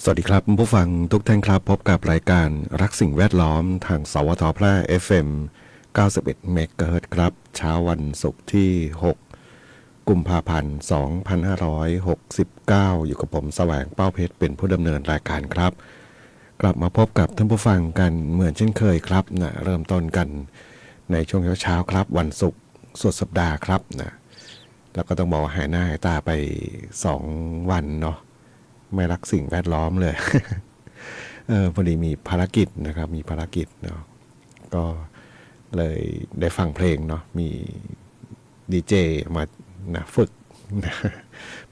สวัสดีครับผู้ฟังทุกท่านครับพบกับรายการรักสิ่งแวดล้อมทางสวทแพร่ FM 91เมกะเฮิรตซ์ครับเช้าวันศุกร์ที่6กุมภาพันธ์2569อยู่กับผมแสวงเป้าเพชรเป็นผู้ดำเนินรายการครับกลับมาพบกับท่านผู้ฟังกันเหมือนเช่นเคยครับนะเริ่มต้นกันในช่วงเช้าๆครับวันศุกร์สุดสัปดาห์ครับนะแล้วก็ต้องบอกว่าหายหน้าหายตาไป2 วันเนาะไม่รักสิ่งแวดล้อมเลย พอดีมีภารกิจนะครับมีภารกิจเนาะก็เลยได้ฟังเพลงเนาะมีดีเจมานะฝึกนะ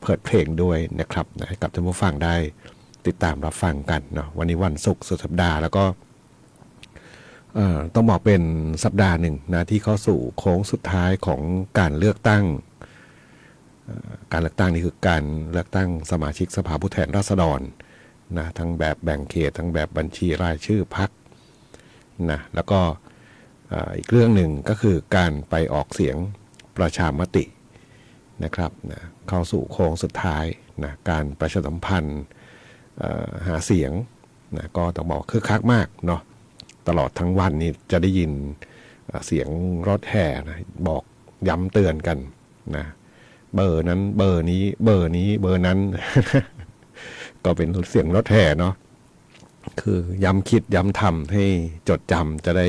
เปิดเพลงด้วยนะครับนะให้กับท่านผู้ฟังได้ติดตามรับฟังกันเนาะวันนี้วันศุกร์สุดสัปดาห์แล้วก็ต้องบอกเป็นสัปดาห์หนึ่งนะที่เข้าสู่โค้งสุดท้ายของการเลือกตั้งการเลือกตั้งนี่คือการเลือกตั้งสมาชิกสภาผู้แทนราษฎรนะทั้งแบบแบ่งเขตทั้งแบบบัญชีรายชื่อพรรคนะแล้วก็อีกเรื่องหนึ่งก็คือการไปออกเสียงประชามตินะครับนะเข้าสู่โค้งสุดท้ายนะการประชาสัมพันธ์หาเสียงนะก็ต้องบอกคึกคักมากเนาะตลอดทั้งวันนี้จะได้ยินเสียงรถแห่นะบอกย้ำเตือนกันนะเบอร์นั้นเบอร์นี้เบอร์นี้เบอร์นั้น ก็เป็นเสียงรถแห่เนาะคือย้ำคิดย้ำทำให้จดจำจะได้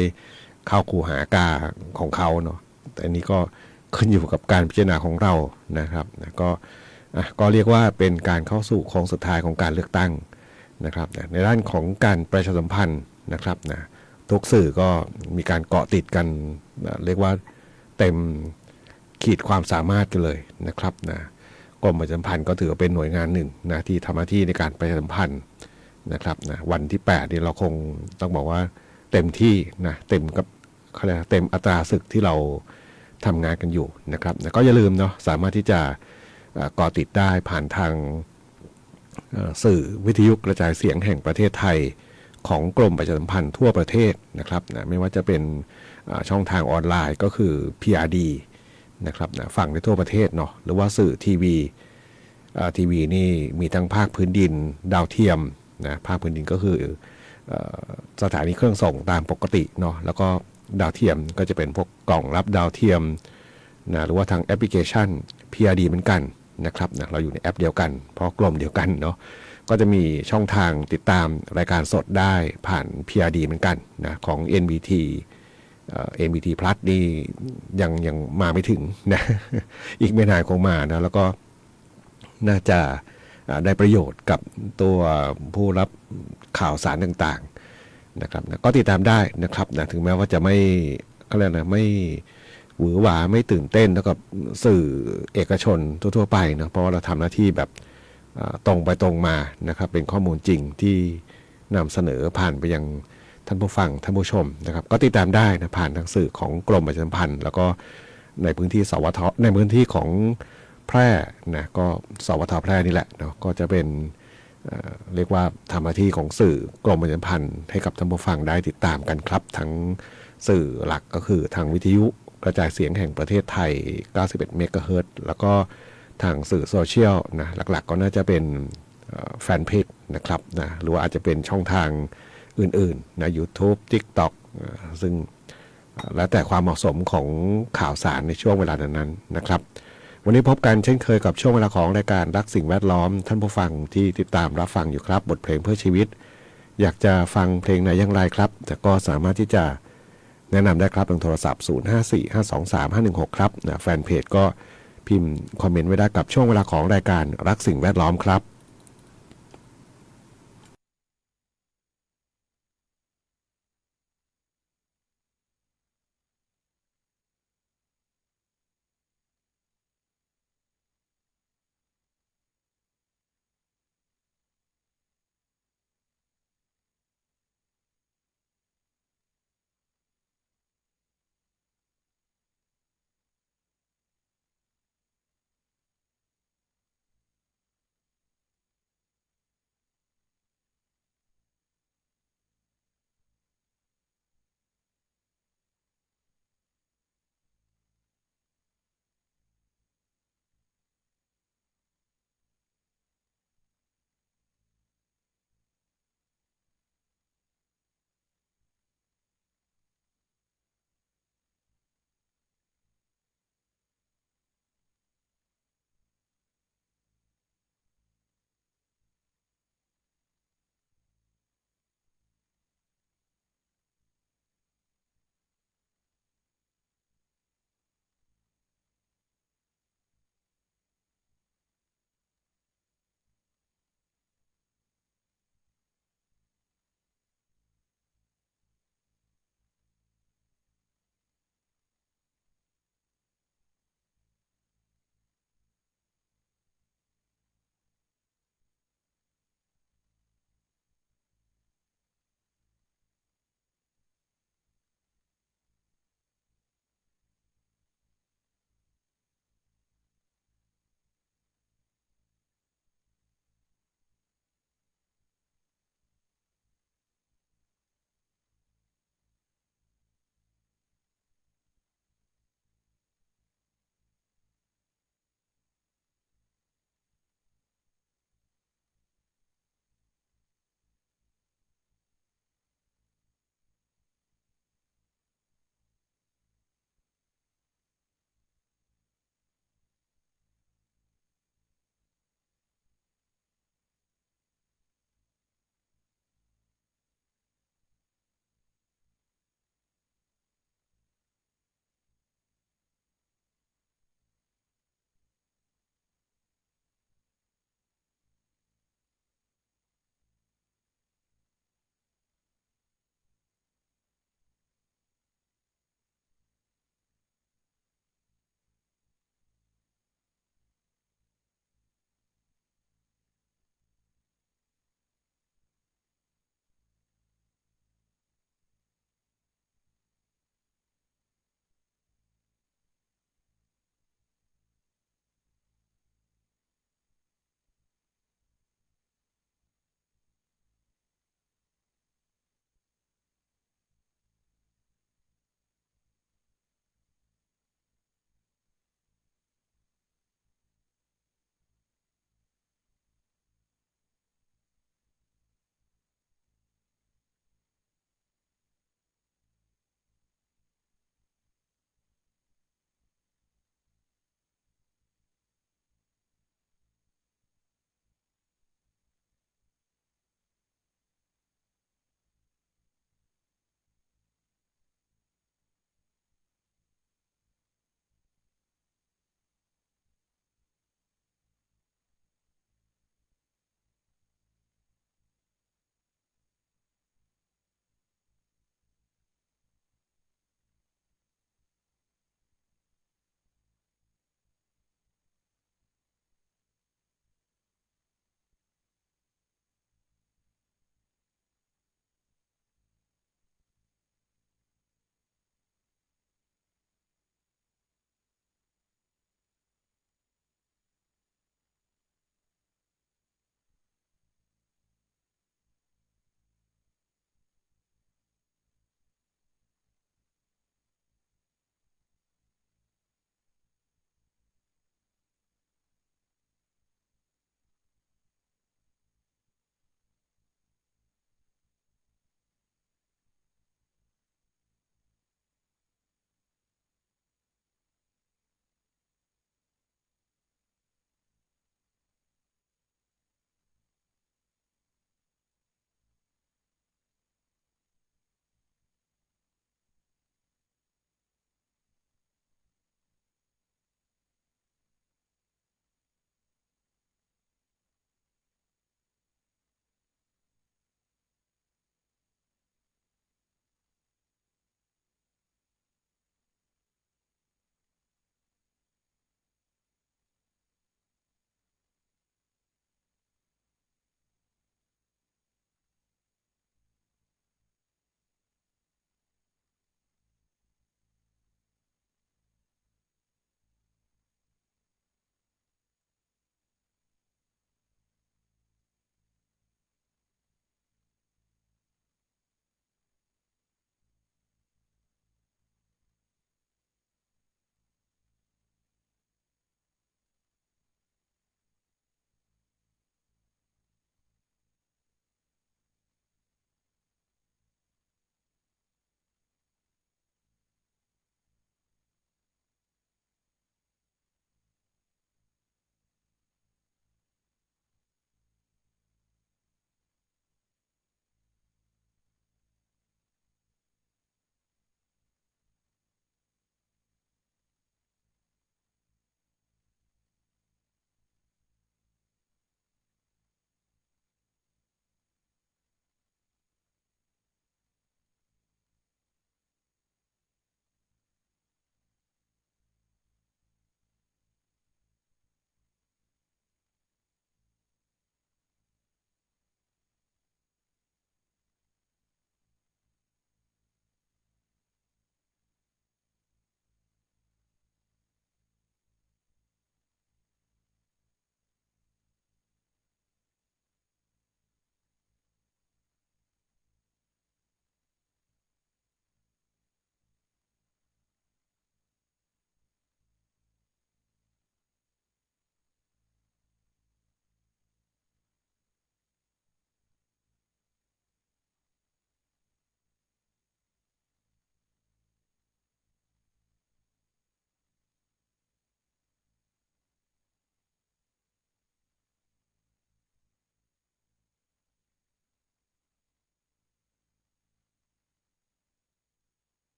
เข้าคูหากาของเขาเนาะแต่อันนี้ก็ขึ้นอยู่กับการพิจารณาของเรานะครับนะก็เรียกว่าเป็นการเข้าสู่โค้งสุดท้ายของการเลือกตั้งนะครับในด้านของการประชาสัมพันธ์นะครับนะทุกสื่อก็มีการเกาะติดกันนะเรียกว่าเต็มขีดความสามารถกันเลยนะครับนะกรมประชาสัมพันธ์ก็ถือว่าเป็นหน่วยงานหนึ่งนะที่ทำหน้าที่ในการประชาสัมพันธ์นะครับนะวันที่8นี่เราคงต้องบอกว่าเต็มที่นะเต็มกับเขาเรียกเต็มอัตราศึกที่เราทำงานกันอยู่นะครับนะก็อย่าลืมเนาะสามารถที่จะก่อติดได้ผ่านทางสื่อวิทยุกระจายเสียงแห่งประเทศไทยของกรมประชาสัมพันธ์ทั่วประเทศนะครับนะไม่ว่าจะเป็นช่องทางออนไลน์ก็คือ PRD นะครับนะฟังได้ทั่วประเทศเนาะหรือว่าสื่อทีวีนี่มีทั้งภาคพื้นดินดาวเทียมนะภาคพื้นดินก็คือสถานีเครื่องส่งตามปกติเนาะแล้วก็ดาวเทียมก็จะเป็นพวกกล่องรับดาวเทียมนะหรือว่าทางแอปพลิเคชัน PRD เหมือนกันนะครับนะเราอยู่ในแอปเดียวกันเพราะกลุ่มเดียวกันเนาะก็จะมีช่องทางติดตามรายการสดได้ผ่าน PRD เหมือนกันนะของ NBT NBT Plus นี่ยังมาไม่ถึงนะอีกไม่นานคงมานะแล้วก็น่าจะได้ประโยชน์กับตัวผู้รับข่าวสารต่างๆนะครับนะก็ติดตามได้นะครับนะถึงแม้ว่าจะไม่ก็เรียกนะไม่หวือหวาไม่ตื่นเต้นแล้วกับสื่อเอกชนทั่วๆไปนะเพราะว่าเราทำหน้าที่แบบตรงไปตรงมานะครับเป็นข้อมูลจริงที่นำเสนอผ่านไปยังท่านผู้ฟังท่านผู้ชมนะครับก็ติดตามได้นะผ่านทางสื่อของกรมประชาสัมพันธ์แล้วก็ในพื้นที่สวทในพื้นที่ของแพร่นะก็สวทแพร่นี่แหละเนาะก็จะเป็นเรียกว่าทำหน้าที่ของสื่อกรมประชาสัมพันธ์ให้กับท่านผู้ฟังได้ติดตามกันครับทั้งสื่อหลักก็คือทางวิทยุกระจายเสียงแห่งประเทศไทย91เมกะเฮิรตซ์แล้วก็ทางสื่อโซเชียลนะหลักๆก็น่าจะเป็นแฟนเพจนะครับนะหรือว่าอาจจะเป็นช่องทางอื่นๆนะ YouTube TikTok ซึ่งแล้วแต่ความเหมาะสมของข่าวสารในช่วงเวลานั้นๆนะครับวันนี้พบกันเช่นเคยกับช่วงเวลาของรายการรักสิ่งแวดล้อมท่านผู้ฟังที่ติดตามรับฟังอยู่ครับบทเพลงเพื่อชีวิตอยากจะฟังเพลงไหนอย่างไรครับแต่ก็สามารถที่จะแนะนำได้ครับทางโทรศัพท์0545235516ครับนะแฟนเพจก็พิมพ์คอมเมนต์ไว้ได้กับช่วงเวลาของรายการรักสิ่งแวดล้อมครับ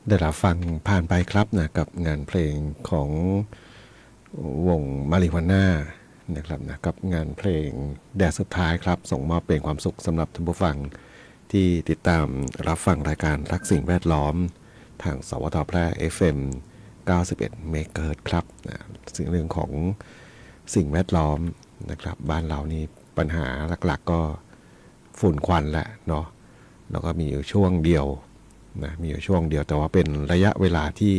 ได้รับฟังผ่านไปครับนะกับงานเพลงของวงมาริฮวาน่านะครับนะกับงานเพลงแดดสุดท้ายครับส่งมอบเป็นความสุขสำหรับท่านผู้ฟังที่ติดตามรับฟังรายการรักสิ่งแวดล้อมทางสวทแพร่ FM 91 เมกะเฮิรตซ์ครับนะสิ่งเรื่องของสิ่งแวดล้อมนะครับบ้านเรานี่ปัญหาหลักๆก็ฝุ่นควันแหละเนาะแล้วก็มีอยู่ช่วงเดียวนะมีอยู่ช่วงเดียวแต่ว่าเป็นระยะเวลาที่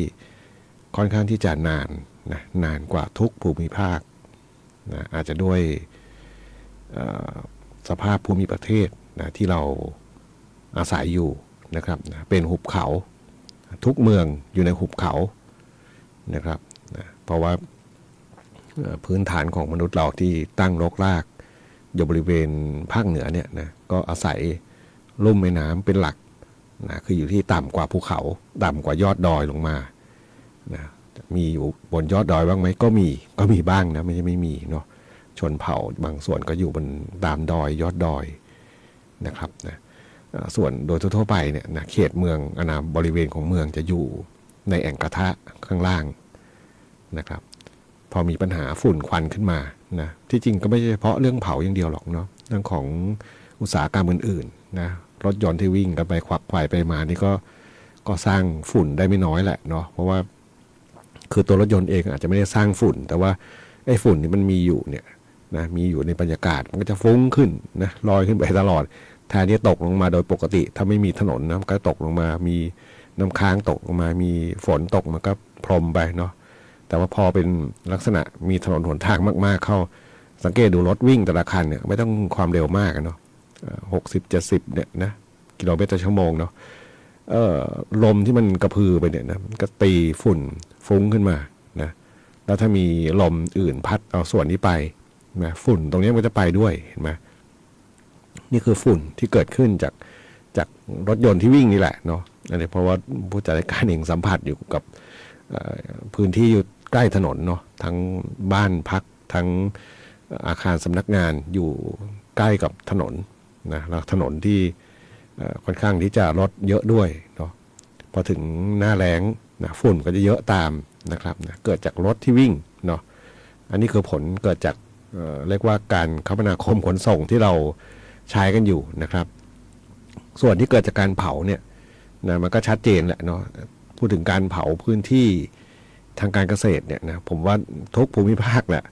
ค่อนข้างที่จะนานนะนานกว่าทุกภูมิภาคนะอาจจะด้วยสภาพภูมิประเทศนะที่เราอาศัยอยู่นะครับนะเป็นหุบเขาทุกเมืองอยู่ในหุบเขานะครับนะเพราะว่าพื้นฐานของมนุษย์เราที่ตั้งรกรากอยู่บริเวณภาคเหนือเนี่ยนะก็อาศัยลุ่มแม่น้ำเป็นหลักนะคืออยู่ที่ต่ำกว่าภูเขาต่ำกว่ายอดดอยลงมานะมีอยู่บนยอดดอยบ้างไหมก็มีบ้างนะไม่ใช่ไม่มีเนาะชนเผ่าบางส่วนก็อยู่บนตามดอยยอดดอยนะครับนะส่วนโดยทั่วไปเนี่ยนะเขตเมืองอาณาบริเวณของเมืองจะอยู่ในแอ่งกระทะข้างล่างนะครับพอมีปัญหาฝุ่นควันขึ้นมานะที่จริงก็ไม่ใช่เฉพาะเรื่องเผาอย่างเดียวหรอกเนาะเรื่องของอุตสาหกรรมอื่นๆนะรถยนต์ที่วิ่งกันไปควักไขว่ไปมานี่ก็สร้างฝุ่นได้ไม่น้อยแหละเนาะเพราะว่าคือตัวรถยนต์เองอาจจะไม่ได้สร้างฝุ่นแต่ว่าไอ้ฝุ่นที่มันมีอยู่เนี่ยนะมีอยู่ในบรรยากาศมันก็จะฟุ้งขึ้นนะลอยขึ้นไปตลอดแทนที่ตกลงมาโดยปกติถ้าไม่มีถนนนะก็ตกลงมามีน้ำค้างตกลงมามีฝนตกมันก็พรมไปเนาะแต่ว่าพอเป็นลักษณะมีถนนหนทางมากๆเข้าสังเกตดูรถวิ่งแต่ละคันเนี่ยไม่ต้องความเร็วมากเนาะ60-70เนี่ยนะกิโลเมตรต่อชั่วโมงเนาะลมที่มันกระพือไปเนี่ยนะมันก็ตีฝุ่นฟุ้งขึ้นมานะแล้วถ้ามีลมอื่นพัดเอาส่วนนี้ไปนะฝุ่นตรงนี้มันจะไปด้วยเห็นไหมนี่คือฝุ่นที่เกิดขึ้นจากรถยนต์ที่วิ่งนี่แหละเนาะอันนี้เพราะว่าผู้จัดการเองสัมผัสอยู่กับพื้นที่อยู่ใกล้ถนนเนาะทั้งบ้านพักทั้งอาคารสำนักงานอยู่ใกล้กับถนนนะแล้วถนนที่ค่อนข้างที่จะรถเยอะด้วยเนาะพอถึงหน้าแล้งนะฝุ่นก็จะเยอะตามนะครับนะเกิดจากรถที่วิ่งเนาะอันนี้คือผลเกิดจากเรียกว่าการคมนาคมขนส่งที่เราใช้กันอยู่นะครับส่วนที่เกิดจากการเผาเนี่ยนะมันก็ชัดเจนแหละเนาะพูดถึงการเผาพื้นที่ทางการเกษตรเนี่ยนะผมว่าทุกภูมิภาคแหละ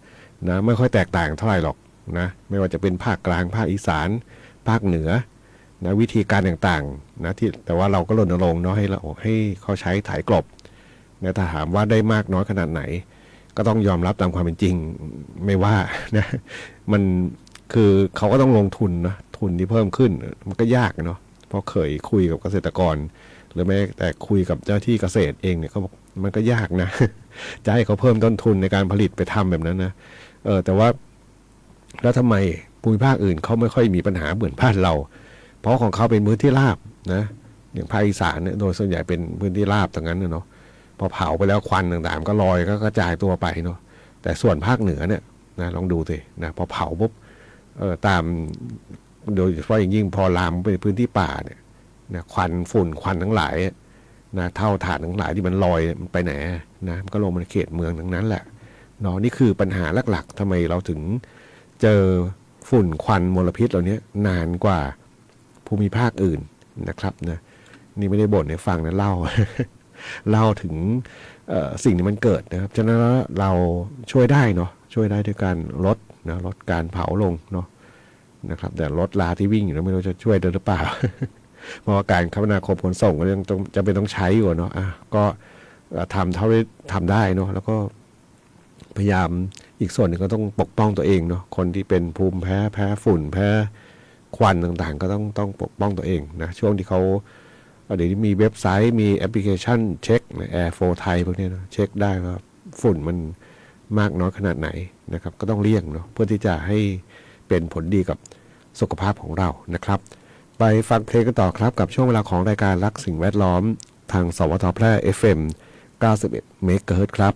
นะไม่ค่อยแตกต่างเท่าไหร่หรอกนะไม่ว่าจะเป็นภาคกลางภาคอีสานภาคเหนือนะวิธีการต่างๆนะที่แต่ว่าเราก็รณรงค์เนาะให้เขาใช้ถ่ายกลบนะถ้าถามว่าได้มากน้อยขนาดไหนก็ต้องยอมรับตามความเป็นจริงไม่ว่านะมันคือเขาก็ต้องลงทุนนะทุนที่เพิ่มขึ้นมันก็ยากเนาะเพราะเคยคุยกับเกษตรกรหรือแม้แต่คุยกับเจ้าที่เกษตรเองเนี่ยเขาบอกมันก็ยากนะ จะให้เขาเพิ่มต้นทุนในการผลิตไปทำแบบนั้นนะแต่ว่าแล้วทำไมภูมิภาคอื่นเขาไม่ค่อยมีปัญหาเหมือนภาคเรา เพราะของเขาเป็นพื้นที่ราบนะอย่างภาคอีสานเนี่ยโดยส่วนใหญ่เป็นพื้นที่ราบตรงนั้นเนาะพอเผาไปแล้วควันต่างๆก็ลอยก็กระจายตัวไปเนาะแต่ส่วนภาคเหนือเนี่ยนะลองดูสินะพอเผาปุ๊บตามโดยเฉพาะอย่างยิ่งพอลามไปพื้นที่ป่าเนี่ยนะควันฝุ่นควันทั้งหลายนะเท่าฐานทั้งหลายที่มันลอยมันไปไหนนะมันก็ลงมาเขตเมืองทั้งนั้นแหละเนาะนี่คือปัญหาหลักๆทำไมเราถึงเจอฝุ่นควันมลพิษเหล่านี้นานกว่าภูมิภาคอื่นนะครับนะนี่ไม่ได้บ่นให้ฟังนะเล่า เล่าถึงสิ่งที่มันเกิดนะครับฉะนั้นเราช่วยได้เนาะช่วยได้ด้วยการลดการเผาลงเนาะนะครับแต่รถลาที่วิ่งอยู่แล้วไม่รู้จะช่วยได้หรือเปล่า เพราะว่าการคมนาคมขนส่งก็ยังจะเป็นต้องใช้อยู่เนาะก็ทำเท่าที่ทำได้เนาะแล้วก็พยายามอีกส่วนหนึ่งก็ต้องปกป้องตัวเองเนาะคนที่เป็นภูมิแพ้ฝุ่นแพ้ควันต่างๆก็ต้องปกป้องตัวเองนะช่วงที่เขาเดี๋ยวนี้มีเว็บไซต์มีแอปพลิเคชันเช็ค Air for Thai พวกนี้นะเช็คได้ว่าฝุ่นมันมากน้อยขนาดไหนนะครับก็ต้องเลี่ยงเนาะเพื่อที่จะให้เป็นผลดีกับสุขภาพของเรานะครับไปฟังเพลงกันต่อครับกับช่วงเวลาของรายการรักสิ่งแวดล้อมทางสวทแพร่ FM 91 เมกะเฮิรตซ์ครับ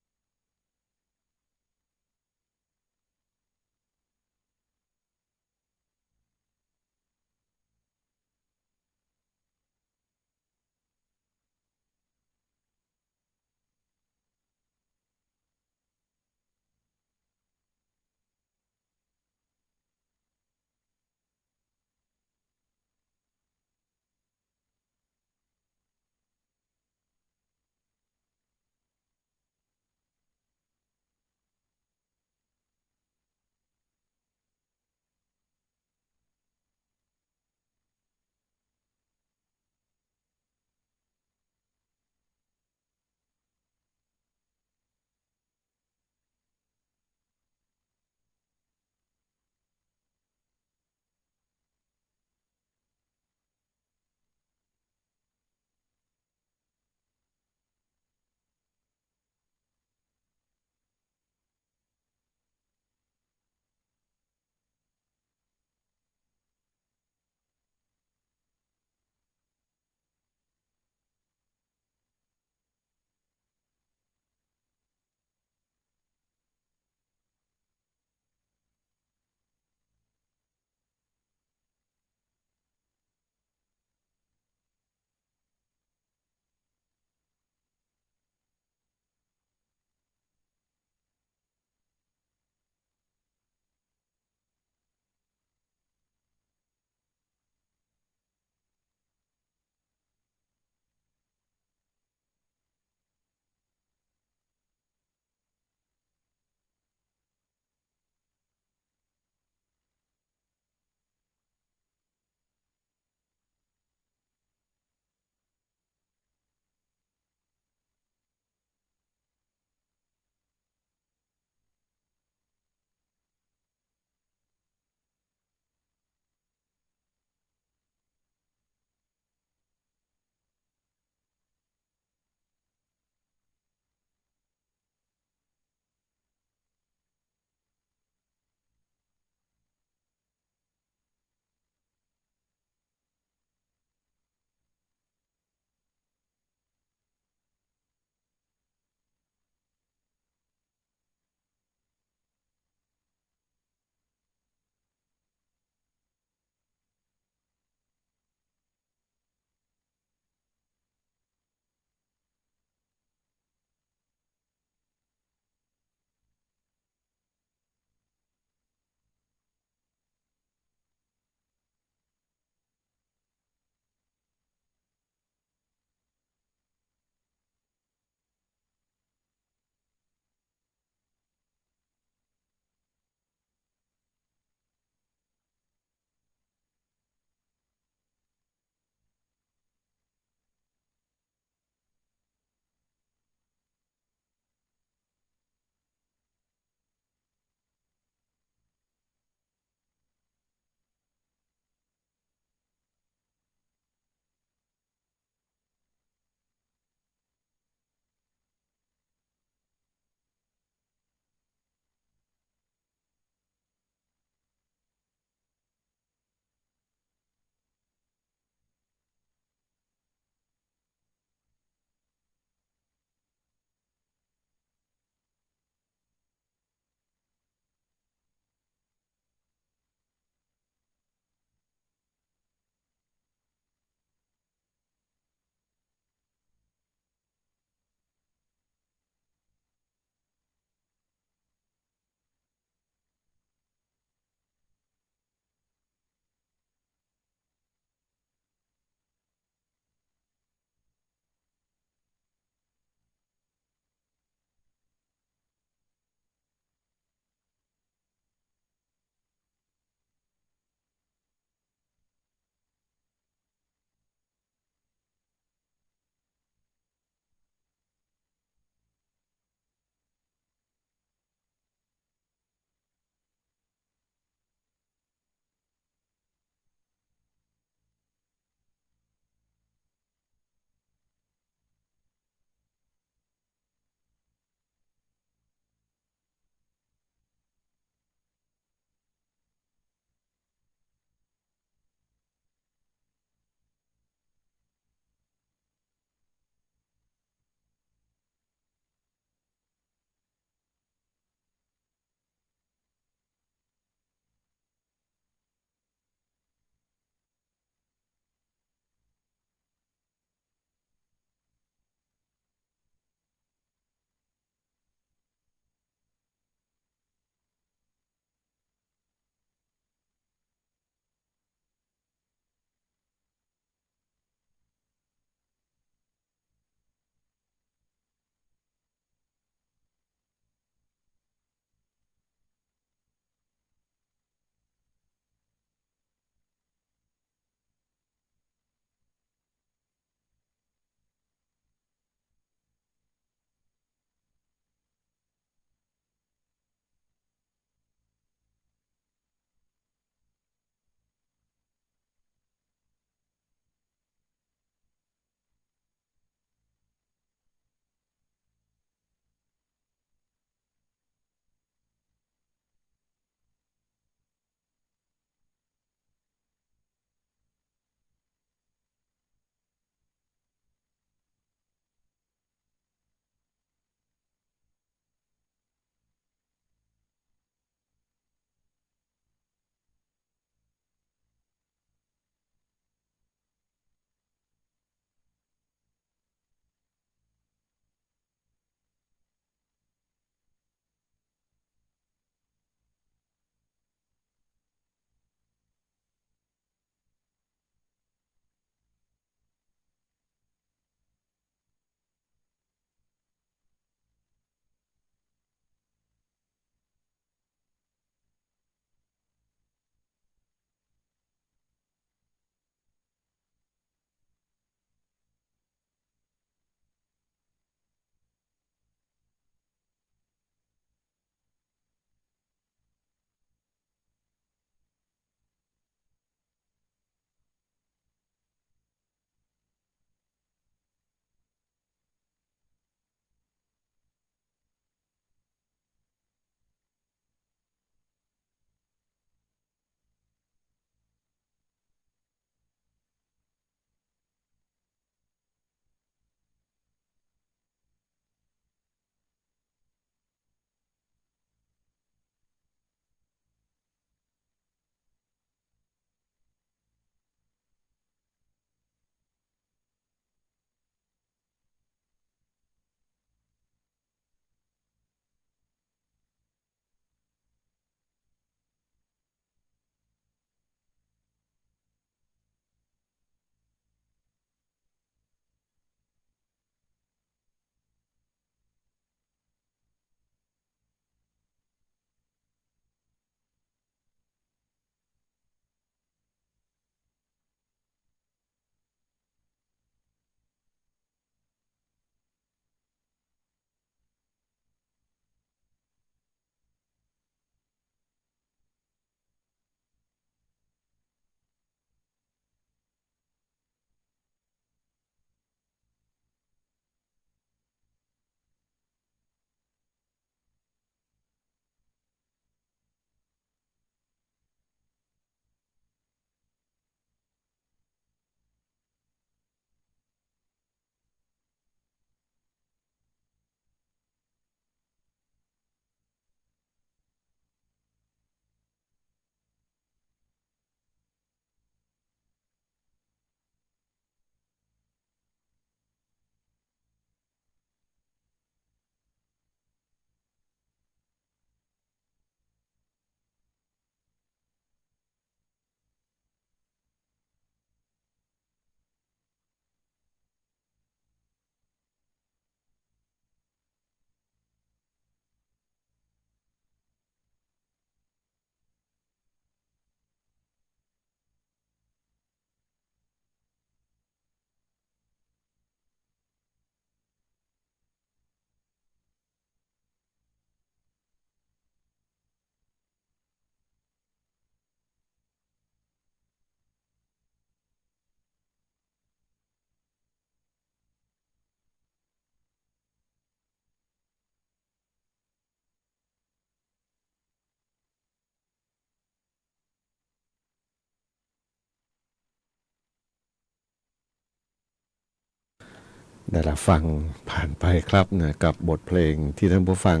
ได้รับฟังผ่านไปครับนะกับบทเพลงที่ท่านผู้ฟัง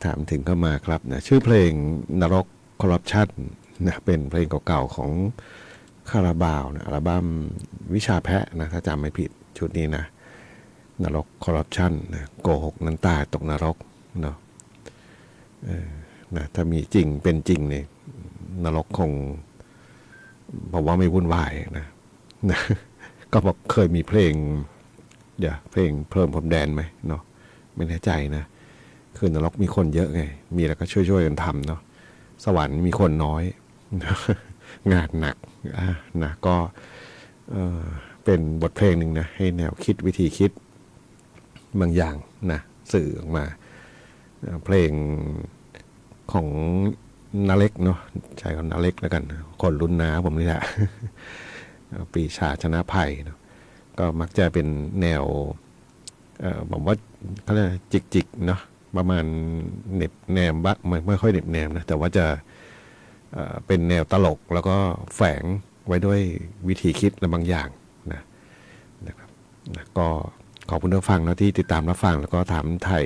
ถามถึงเข้ามาครับนะชื่อเพลงนรกคอร์รัปชันนะเป็นเพลงเก่าๆของคาราบาวนะอัลบั้มวิชาแพะนะถ้าจำไม่ผิดชุดนี้นะนรกคอร์รัปชันนะโกหกนั้นตายตกนรกเนาะนะถ้ามีจริงเป็นจริงเนี่ยนรกคงผมว่าไม่วุ่นวายนะก็บอกเคยมีเพลงเพลงเพิ่มพรมแดนไหมเนาะไม่แน่ใจนะคือนรกมีคนเยอะไงมีแล้วก็ช่วยกันทำเนาะสวรรค์มีคนน้อยงานหนักนะก็เป็นบทเพลงหนึ่งนะให้แนวคิดวิธีคิดบางอย่างนะสื่อออกมาเพลงของนาเล็กเนาะใช้คำนาเล็กแล้วกันคนรุ่นน้าผมนี่แหละปีชาชนะภัยเนาะก็มักจะเป็นแนวผมว่าเขาเรียกจิกๆเนาะประมาณเน็บแนมบ้างไม่ค่อยเน็บแนมนะแต่ว่าจะเป็นแนวตลกแล้วก็แฝงไว้ด้วยวิธีคิดและบางอย่างนะครับก็ขอบคุณผู้ฟังนะที่ติดตามรับฟังแล้วก็ถามไถ่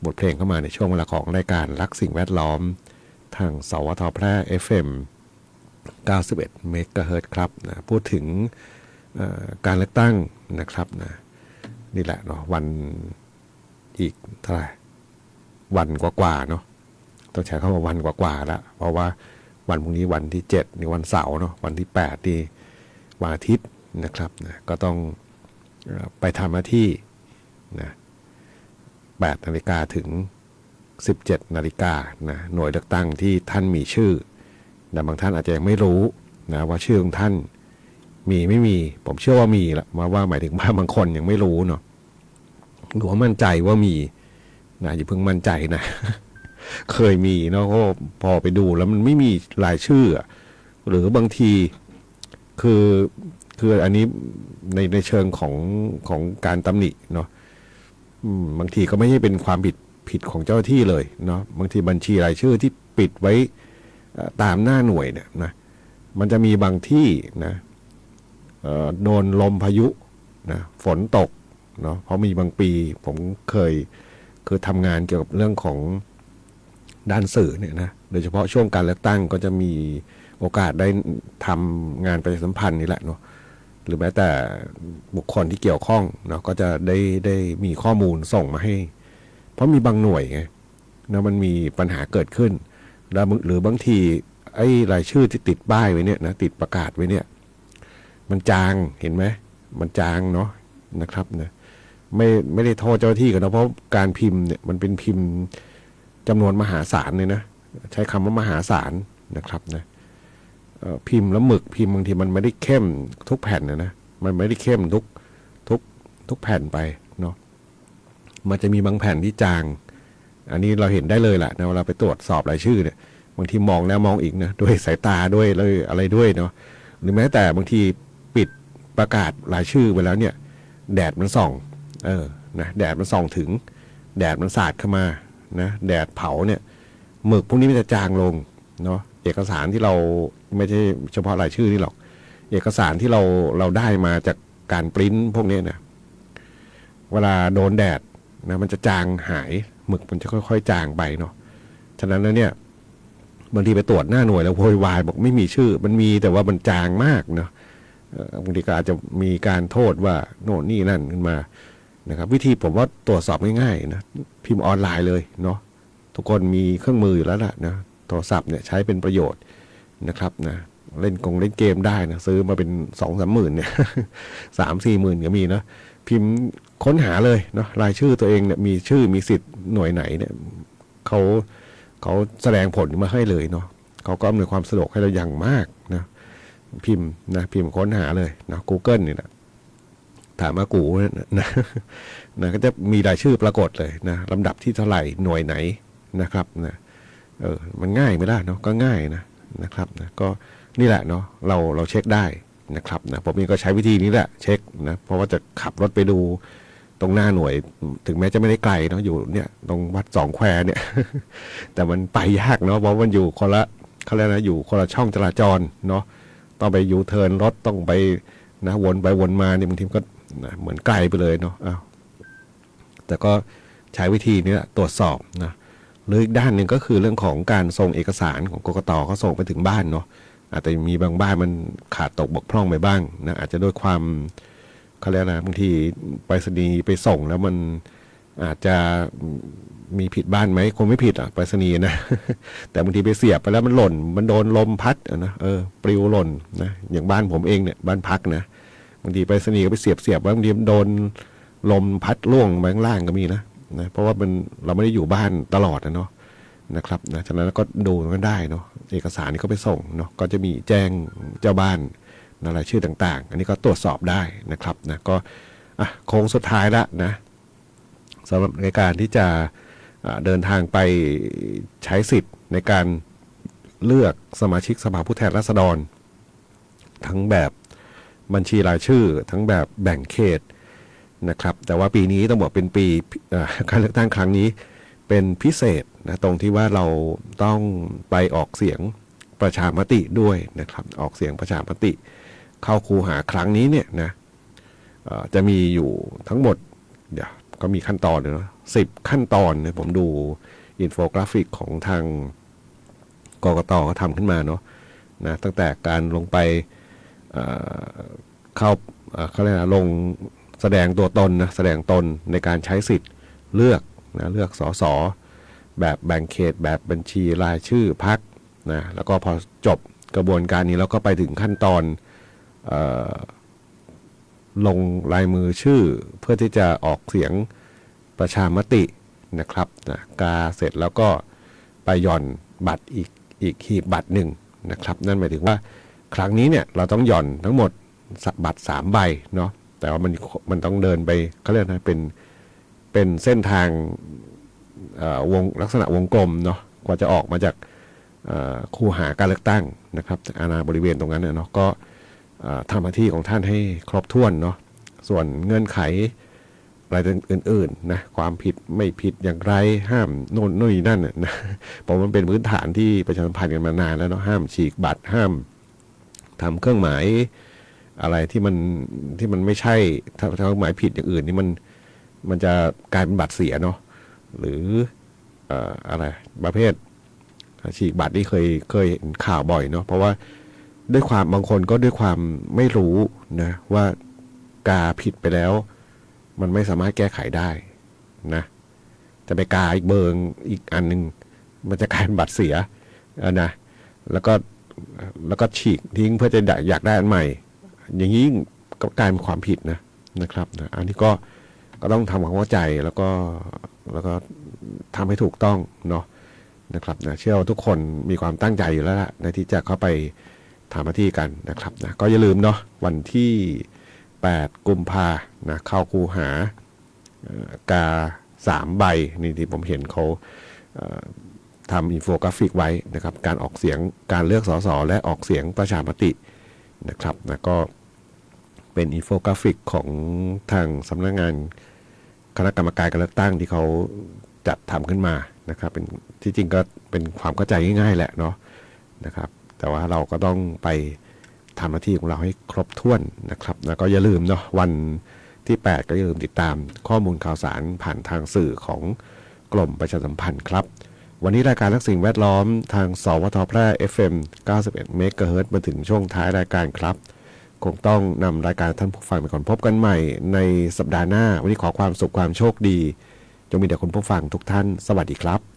บทเพลงเข้ามาในช่วงเวลาของรายการรักสิ่งแวดล้อมทางสวทแพร่ FM 91 เมกะเฮิรตซ์ครับนะพูดถึงการเลือกตั้งนะครับนะนี่แหละเนาะวันอีกเท่าไหร่วันกว่าๆเนาะต้องใช้คำว่าวันกว่าๆแล้วเพราะว่าวันพรุ่งนี้วันที่7นี่วันเสาร์เนาะวันที่8นี่วันอาทิตย์นะครับนะก็ต้องไปทำหน้าที่นะ8 นาฬิกาถึง17 นาฬิกานะหน่วยเลือกตั้งที่ท่านมีชื่อแต่บางท่านอาจจะยังไม่รู้นะว่าชื่อของท่านมีไม่มีผมเชื่อว่ามีละว่าหมายถึงว่าบางคนยังไม่รู้เนาะหรือว่ามั่นใจว่ามีนะอย่าเพิ่งมั่นใจนะ เคยมีเนาะก็พอไปดูแล้วมันไม่มีรายชื่อหรือบางทีคืออันนี้ในเชิงของการตำหนิเนาะบางทีก็ไม่ใช่เป็นความผิดของเจ้าหน้าที่เลยเนาะบางทีบัญชีรายชื่อที่ปิดไว้ตามหน้าหน่วยเนี่ยนะมันจะมีบางที่นะโดนลมพายุนะฝนตกเนาะเพราะมีบางปีผมคือทำงานเกี่ยวกับเรื่องของด้านสื่อเนี่ยนะโดยเฉพาะช่วงการเลือกตั้งก็จะมีโอกาสได้ทำงานประชาสัมพันธ์นี่แหละเนาะหรือแม้แต่บุคคลที่เกี่ยวข้องเนาะก็จะได้มีข้อมูลส่งมาให้เพราะมีบางหน่วยไงนะมันมีปัญหาเกิดขึ้นแล้วหรือบางทีไอ้รายชื่อที่ติดป้ายไว้เนี่ยนะติดประกาศไว้เนี่ยมันจางเห็นไหมมันจางเนาะนะครับนะไม่ได้โทษเจ้าหน้าที่กันนะเพราะการพิมพ์เนี่ยมันเป็นพิมพ์จำนวนมหาศาลเลยนะใช้คำว่ามหาศาลนะครับนะพิมพ์แล้วหมึกพิมพ์บางทีมันไม่ได้เข้มทุกแผ่นนะมันไม่ได้เข้มทุกแผ่นไปเนาะมันจะมีบางแผ่นที่จางอันนี้เราเห็นได้เลยแหละนะเวลาไปตรวจสอบรายชื่อเนี่ยบางทีมองแล้วมองอีกนะด้วยสายตาด้วยเลยอะไรด้วยเนาะหรือแม้แต่บางทีปิดประกาศรายชื่อไปแล้วเนี่ยแดดมันส่องนะแดดมันส่องถึงแดดมันสาดเข้ามานะแดดเผาเนี่ยหมึกพวกนี้มันจะจางลงเนาะเอกสารที่เราไม่ใช่เฉพาะรายชื่อนี่หรอกเอกสารที่เราได้มาจากการปริ้นพวกนี้นะเวลาโดนแดดนะมันจะจางหายหมึกมันจะค่อยๆจางไปเนาะฉะนั้นแล้วเนี่ยบางทีไปตรวจหน้าหน่วยแล้วโวยวายบอกไม่มีชื่อมันมีแต่ว่ามันจางมากเนาะบางทีก็อาจจะมีการโทษว่าโน่นนี่นั่นขึ้นมานะครับวิธีผมว่าตรวจสอบง่ายๆนะพิมพ์ออนไลน์เลยเนาะทุกคนมีเครื่องมืออยู่แล้วล่ะนะโทรศัพท์เนี่ยใช้เป็นประโยชน์นะครับนะเล่นเกมได้นะซื้อมาเป็น 2-3 หมื่นเนี่ย 3-4 หมื่นก็มีนะพิมพ์ค้นหาเลยเนาะรายชื่อตัวเองเนี่ยมีชื่อมีสิทธิ์หน่วยไหนเนี่ยเขาแสดงผลมาให้เลยเนาะเขาก็อำนวยความสะดวกให้เราอย่างมากนะพิมพ์ค้นหาเลยนะ Google นี่นะถามว่ากูนะก็จะมีรายชื่อปรากฏเลยนะลำดับที่เท่าไหร่หน่วยไหนนะครับนะมันง่ายไม่ได้เนาะก็ง่ายนะครับนะก็นี่แหละเนาะเราเช็คได้นะครับนะผมเองก็ใช้วิธีนี้แหละเช็คนะเพราะว่าจะขับรถไปดูตรงหน้าหน่วยถึงแม้จะไม่ได้ไกลเนาะอยู่เนี่ยตรงวัดสองแควเนี่ย แต่มันไปยากเนาะเพราะมันอยู่คนละเขาเรียกนะอยู่คนละช่องจราจรเนาะต้องไปยูเทิร์นรถต้องไปนะวนไปวนมาเนี่ยบางทีก็ นะเหมือนไกลไปเลยเนาะแต่ก็ใช้วิธีนี้ตรวจสอบนะหรืออีกด้านหนึ่งก็คือเรื่องของการส่งเอกสารของกกตเขาส่งไปถึงบ้านเนาะอาจจะมีบางบ้านมันขาดตกบกพร่องไปบ้างนะอาจจะด้วยความเขาเรียกนะบางทีไปรษณีย์ไปส่งแล้วมันอาจจะมีผิดบ้านไหมคงไม่ผิดไปรษณีย์นะ แต่บางทีไปเสียบไปแล้วมันหล่นมันโดนลมพัดนะปลิวหล่นนะอย่างบ้านผมเองเนี่ยบ้านพักนะบางทีไปรษณีย์ก็ไปเสียบบางทีโดนลมพัดล่วงมาข้างล่างก็มีนะเพราะว่าเราไม่ได้อยู่บ้านตลอดนะครับฉะนั้นก็ดูกันได้เนาะเอกสารนี้ก็ไปส่งเนาะก็จะมีแจ้งเจ้าบ้านรายชื่อต่างๆอันนี้ก็ตรวจสอบได้นะครับนะก็โค้งสุดท้ายละนะสำหรับในการที่จะเดินทางไปใช้สิทธิ์ในการเลือกสมาชิกสภาผู้แทนราษฎรทั้งแบบบัญชีรายชื่อทั้งแบบแบ่งเขตนะครับแต่ว่าปีนี้ต้องบอกเป็นปีการเลือกตั้งครั้งนี้เป็นพิเศษนะตรงที่ว่าเราต้องไปออกเสียงประชามติด้วยนะครับออกเสียงประชามติเข้าคูหาครั้งนี้เนี่ยนะจะมีอยู่ทั้งหมดเดี๋ยวก็มีขั้นตอนเลยเนาะ10 ขั้นตอนนะผมดูอินโฟกราฟิกของทางกกตเขาทำขึ้นมาเนาะนะตั้งแต่การลงไปเข้าเขาเรียกลงแสดงตัวตนนะแสดงตนในการใช้สิทธิ์เลือกนะเลือกสสแบบแบ่งเขตแบบบัญชีรายชื่อพรรคนะแล้วก็พอจบกระบวนการนี้แล้วก็ไปถึงขั้นตอนลงลายมือชื่อเพื่อที่จะออกเสียงประชามตินะครับนะกาเสร็จแล้วก็ไปหย่อนบัตรอีกหีบบัตรหนึ่งนะครับนั่นหมายถึงว่าครั้งนี้เนี่ยเราต้องหย่อนทั้งหมดบัตร3 ใบเนาะแต่ว่ามันต้องเดินไปเขาเรียกนะเป็นเส้นทางวงลักษณะวงกลมเนาะกว่าจะออกมาจากคูหาการเลือกตั้งนะครับอาณาบริเวณตรงนั้นเนาะก็ทำหน้าที่ของท่านให้ครบถ้วนเนาะส่วนเงื่อนไขอะไรอื่นๆนะความผิดไม่ผิดอย่างไรห้ามโน่นนี่นั่นนะเพราะมันเป็นพื้นฐานที่ประชาสัมพันธ์กันมานานแล้วเนาะห้ามฉีกบัตรห้ามทำเครื่องหมายอะไรที่มันไม่ใช่ถ้าเครื่องหมายผิดอย่างอื่นนี่มันจะกลายเป็นบัตรเสียเนาะหรืออะไรประเภทฉีกบัตรที่เคยเห็นข่าวบ่อยเนาะเพราะว่าด้วยความบางคนก็ด้วยความไม่รู้นะว่ากาผิดไปแล้วมันไม่สามารถแก้ไขได้นะจะไปกาอีกเบอร์อีกอันนึงมันจะกลายเป็นบัตรเสียนะแล้วก็ฉีกทิ้งเพื่อจะอยากได้อันใหม่อย่างนี้ก็กลายเป็นความผิดนะครับอันนี้ก็ต้องทำความเข้าใจแล้วก็ทำให้ถูกต้องเนาะนะครับนะเชื่อว่าทุกคนมีความตั้งใจอยู่แล้วล่ะในที่จะเข้าไปทำหน้าที่กันนะครับนะก็อย่าลืมเนาะวันที่8 กุมภานะเข้าคูหากา3 ใบนี่ที่ผมเห็นเขาทำอินโฟกราฟิกไว้นะครับการออกเสียงการเลือกสสและออกเสียงประชามตินะครับนะก็เป็นอินโฟกราฟิกของทางสำนักงานคณะกรรมการการเลือกตั้งที่เขาจัดทำขึ้นมานะครับเป็นที่จริงก็เป็นความเข้าใจง่ายๆแหละเนาะนะครับแต่ว่าเราก็ต้องไปทำหน้าที่ของเราให้ครบถ้วนนะครับแล้วก็อย่าลืมเนาะวันที่8ก็อย่าลืมติดตามข้อมูลข่าวสารผ่านทางสื่อของกรมประชาสัมพันธ์ครับวันนี้รายการรักสิ่งแวดล้อมทางสวทแพร่ FM 91 เมกะเฮิรตซ์มาถึงช่วงท้ายรายการครับคงต้องนำรายการท่านผู้ฟังไปก่อนพบกันใหม่ในสัปดาห์หน้าวันนี้ขอความสุขความโชคดีจงมีแด่คุณผู้ฟังทุกท่านสวัสดีครับ